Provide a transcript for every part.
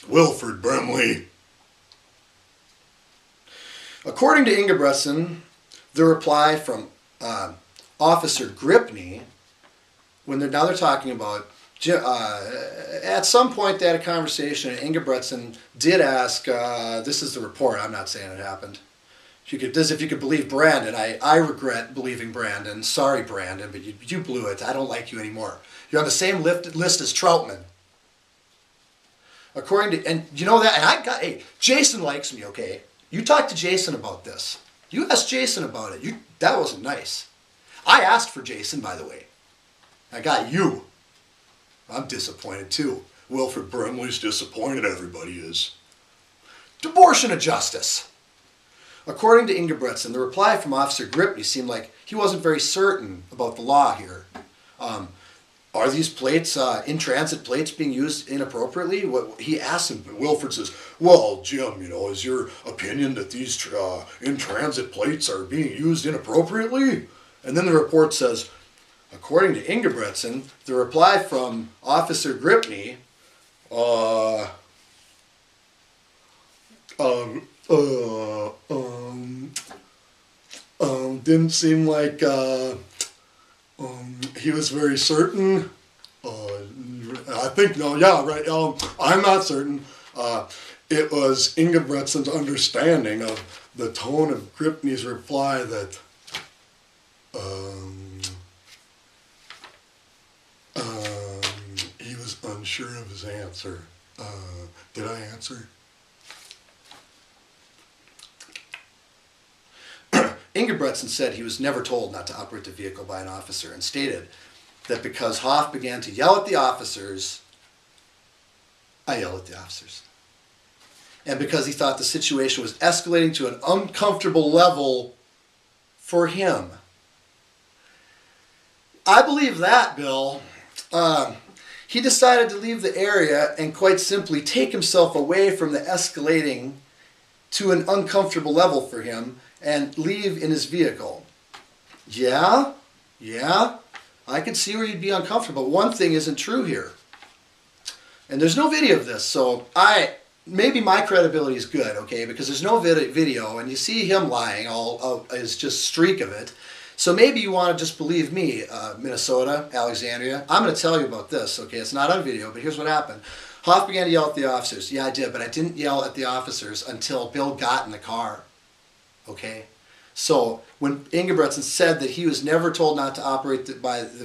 Wilford Brimley. According to Ingebrigtsen, the reply from Officer Gripney, now they're talking about, at some point they had a conversation, and Ingebrigtsen did ask, this is the report, I'm not saying it happened. If you could believe Brandon, I regret believing Brandon. Sorry, Brandon, but you blew it. I don't like you anymore. You're on the same list as Troutman. According to, and you know that, and hey, Jason likes me, okay? You talked to Jason about this. You asked Jason about it. That wasn't nice. I asked for Jason, by the way. I got you. I'm disappointed too. Wilford Brimley's disappointed, everybody is. Abortion of justice. According to Ingebrigtsen, the reply from Officer Gripney seemed like he wasn't very certain about the law here. Are these plates, in-transit plates, being used inappropriately? He asked him, Wilford says, well, Jim, is your opinion that these in-transit plates are being used inappropriately? And then the report says, according to Ingebrigtsen, the reply from Officer Gripney, didn't seem like he was very certain. I think, no, yeah, right. I'm not certain. It was Ingebrigtsen's understanding of the tone of Gripney's reply that he was unsure of his answer. Did I answer? Ingebrigtsen said he was never told not to operate the vehicle by an officer and stated that because Hoff began to yell at the officers, I yell at the officers. And because he thought the situation was escalating to an uncomfortable level for him. I believe that, Bill. He decided to leave the area and quite simply take himself away from the escalating to an uncomfortable level for him and leave in his vehicle. Yeah, I could see where you'd be uncomfortable. One thing isn't true here. And there's no video of this, so maybe my credibility is good, okay, because there's no video, and you see him lying, all is just streak of it. So maybe you want to just believe me, Minnesota, Alexandria. I'm going to tell you about this, okay? It's not on video, but here's what happened. Hoff began to yell at the officers. Yeah, I did, but I didn't yell at the officers until Bill got in the car. Okay, so when Ingebrigtsen said that he was never told not to operate the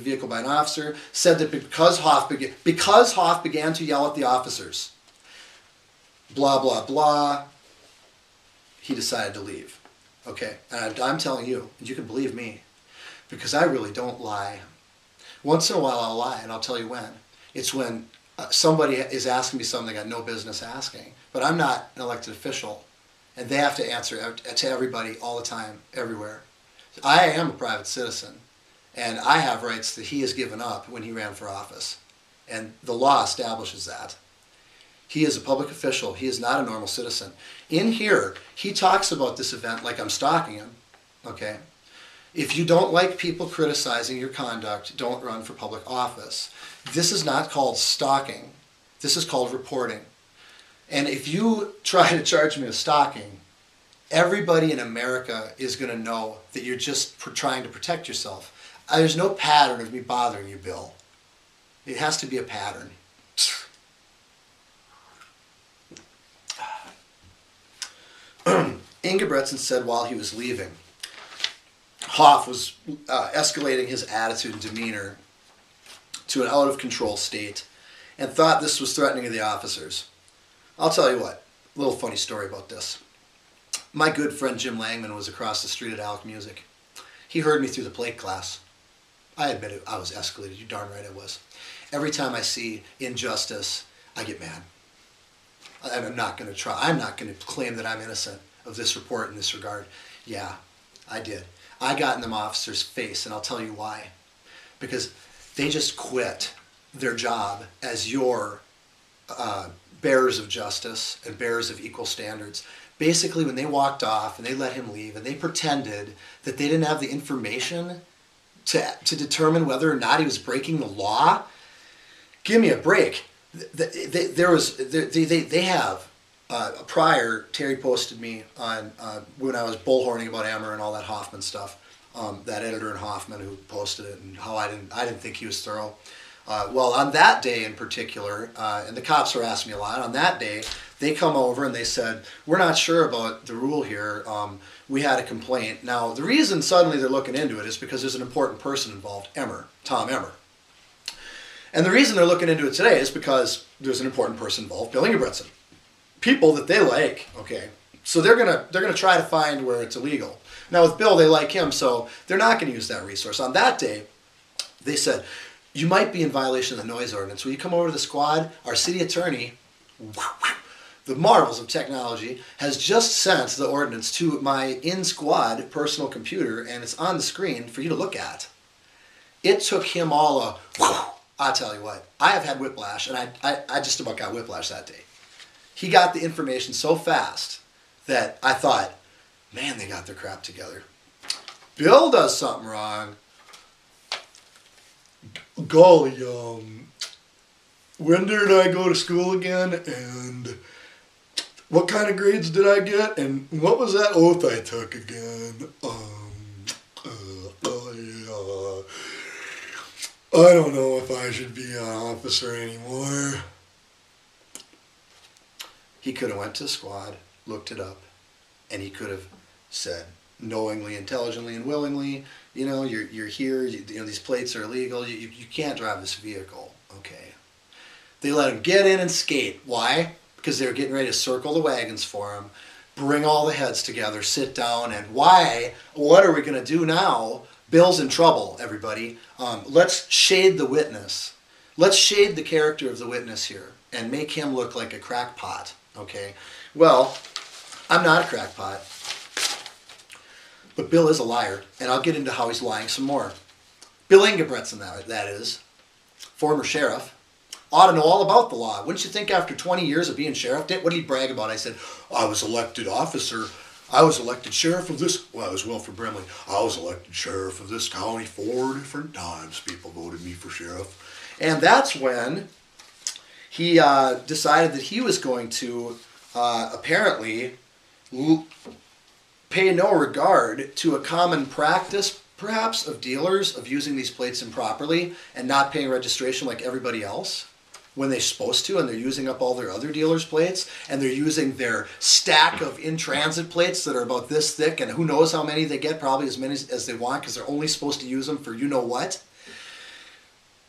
vehicle by an officer, said that because Hoff began to yell at the officers, blah, blah, blah, he decided to leave. Okay, and I'm telling you, and you can believe me, because I really don't lie. Once in a while I'll lie, and I'll tell you when. It's when somebody is asking me something I got no business asking, but I'm not an elected official. And they have to answer to everybody all the time, everywhere. I am a private citizen, and I have rights that he has given up when he ran for office. And the law establishes that. He is a public official. He is not a normal citizen. In here, he talks about this event like I'm stalking him. Okay? If you don't like people criticizing your conduct, don't run for public office. This is not called stalking. This is called reporting. And if you try to charge me with stalking, everybody in America is going to know that you're just trying to protect yourself. There's no pattern of me bothering you, Bill. It has to be a pattern. Ingebrigtsen said while he was leaving, Hoff was escalating his attitude and demeanor to an out-of-control state and thought this was threatening the officers. I'll tell you what, a little funny story about this. My good friend Jim Langman was across the street at Alec Music. He heard me through the plate class. I admit it, I was escalated, you darn right I was. Every time I see injustice, I get mad. I'm not going to claim that I'm innocent of this report in this regard. Yeah, I did. I got in them officers' face, and I'll tell you why. Because they just quit their job as your bearers of justice and bearers of equal standards. Basically, when they walked off and they let him leave and they pretended that they didn't have the information to determine whether or not he was breaking the law, give me a break. They have prior. Terry posted me on when I was bullhorning about Emmer and all that Hoffman stuff. That editor in Hoffman who posted it, and how I didn't think he was thorough. Well, on that day in particular, and the cops were asking me a lot. On that day, they come over and they said, "We're not sure about the rule here. We had a complaint." Now, the reason suddenly they're looking into it is because there's an important person involved, Tom Emmer. And the reason they're looking into it today is because there's an important person involved, Bill Ingebrigtsen. People that they like, okay. So they're gonna try to find where it's illegal. Now with Bill, they like him, so they're not gonna use that resource. On that day, they said, "You might be in violation of the noise ordinance. Will you come over to the squad? Our city attorney, the marvels of technology, has just sent the ordinance to my in-squad personal computer, and it's on the screen for you to look at." It took him all a I'll tell you what, I have had whiplash, and I just about got whiplash that day. He got the information so fast that I thought, man, they got their crap together. Bill does something wrong. Golly, when did I go to school again, and what kind of grades did I get, and what was that oath I took again? I don't know if I should be an officer anymore. He could have went to the squad, looked it up, and he could have said, knowingly, intelligently, and willingly, you're here, these plates are illegal, you can't drive this vehicle. Okay. They let him get in and skate. Why? Because they were getting ready to circle the wagons for him, bring all the heads together, sit down, and why? What are we going to do now? Bill's in trouble, everybody. Let's shade the witness. Let's shade the character of the witness here and make him look like a crackpot. Okay? Well, I'm not a crackpot. But Bill is a liar, and I'll get into how he's lying some more. Bill Ingebrigtsen, that is, former sheriff, ought to know all about the law. Wouldn't you think after 20 years of being sheriff, what did he brag about? I said, I was elected officer. I was elected sheriff of this, well, I was Wilford Brimley. I was elected sheriff of this county 4 different times. People voted me for sheriff. And that's when he decided that he was going to apparently pay no regard to a common practice, perhaps, of dealers of using these plates improperly and not paying registration like everybody else when they're supposed to, and they're using up all their other dealers' plates, and they're using their stack of in-transit plates that are about this thick, and who knows how many they get, probably as many as they want, because they're only supposed to use them for you-know-what.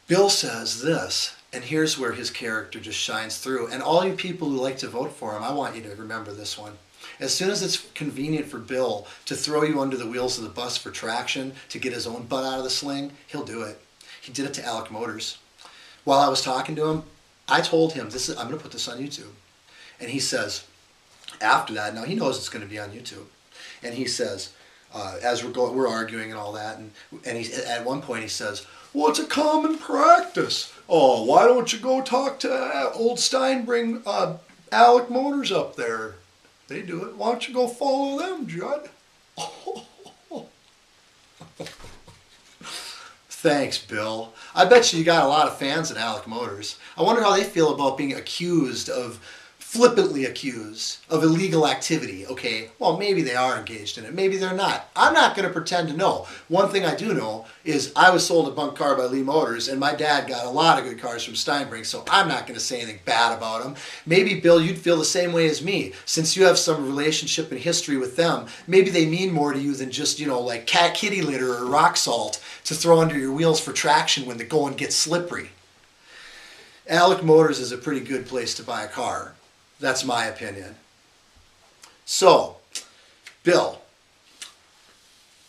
Bill says this, and here's where his character just shines through. And all you people who like to vote for him, I want you to remember this one. As soon as it's convenient for Bill to throw you under the wheels of the bus for traction to get his own butt out of the sling, he'll do it. He did it to Alec Motors. While I was talking to him, I told him, I'm going to put this on YouTube. And he says, after that, now he knows it's going to be on YouTube. And he says, as we're arguing and all that, and he, at one point he says, well, it's a common practice. Oh, why don't you go talk to old Stein, bring Alec Motors up there? They do it. Why don't you go follow them, Judd? Thanks, Bill. I bet you got a lot of fans at Alec Motors. I wonder how they feel about being flippantly accused of illegal activity. Okay, well, maybe they are engaged in it. Maybe they're not. I'm not going to pretend to know. One thing I do know is I was sold a bunk car by Lee Motors, and my dad got a lot of good cars from Steinbrink, so I'm not going to say anything bad about them. Maybe, Bill, you'd feel the same way as me. Since you have some relationship and history with them, maybe they mean more to you than just, like cat kitty litter or rock salt to throw under your wheels for traction when the going gets slippery. Alec Motors is a pretty good place to buy a car. That's my opinion. So, Bill,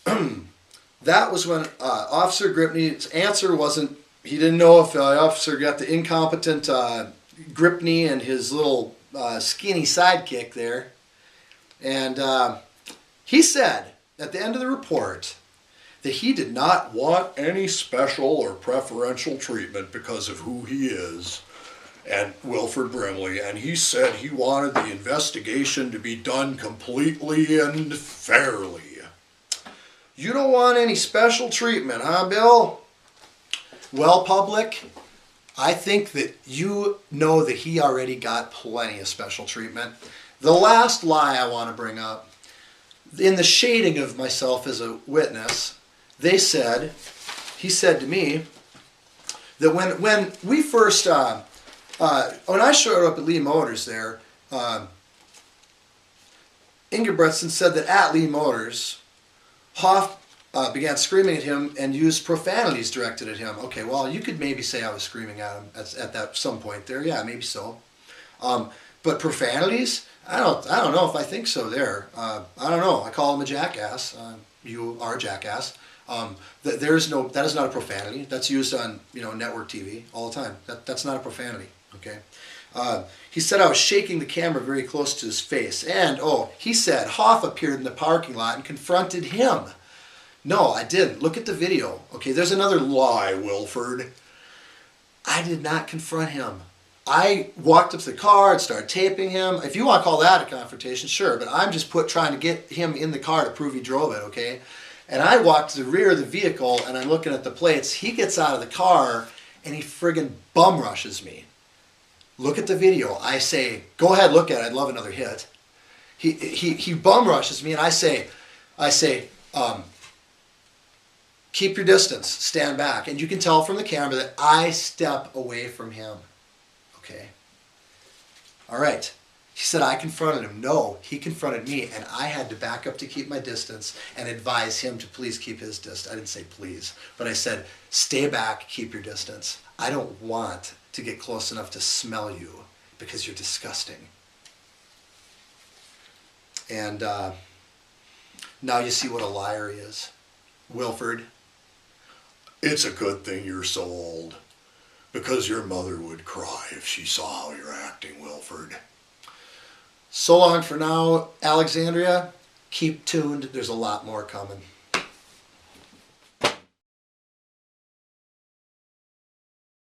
that was when Officer Gripney's answer wasn't, he didn't know if the officer got the incompetent Gripney and his little skinny sidekick there. And he said at the end of the report that he did not want any special or preferential treatment because of who he is and Wilford Brimley, and he said he wanted the investigation to be done completely and fairly. You don't want any special treatment, huh, Bill? Well, public, I think that you know that he already got plenty of special treatment. The last lie I want to bring up, in the shading of myself as a witness, he said to me that when we first, when I showed up at Lee Motors there, Ingebrigtsen said that at Lee Motors, Hoff began screaming at him and used profanities directed at him. Okay, well, you could maybe say I was screaming at him at that some point there. Yeah, maybe so. But profanities? I don't know if I think so there. I don't know. I call him a jackass. You are a jackass. That is not a profanity. That's used on network TV all the time. That's not a profanity. Okay. He said I was shaking the camera very close to his face. And, he said Hoff appeared in the parking lot and confronted him. No, I didn't. Look at the video. Okay, there's another lie, Wilford. I did not confront him. I walked up to the car and started taping him. If you want to call that a confrontation, sure. But I'm just trying to get him in the car to prove he drove it, okay? And I walked to the rear of the vehicle, and I'm looking at the plates. He gets out of the car, and he friggin' bum rushes me. Look at the video. I say, go ahead, look at it. I'd love another hit. He bum rushes me, and I say, keep your distance, stand back. And you can tell from the camera that I step away from him. Okay. All right. He said I confronted him. No, he confronted me, and I had to back up to keep my distance and advise him to please keep his distance. I didn't say please, but I said, stay back, keep your distance. I don't want to get close enough to smell you because you're disgusting. And now you see what a liar he is. Wilford, it's a good thing you're so old, because your mother would cry if she saw how you're acting, Wilford. So long for now, Alexandria. Keep tuned. There's a lot more coming.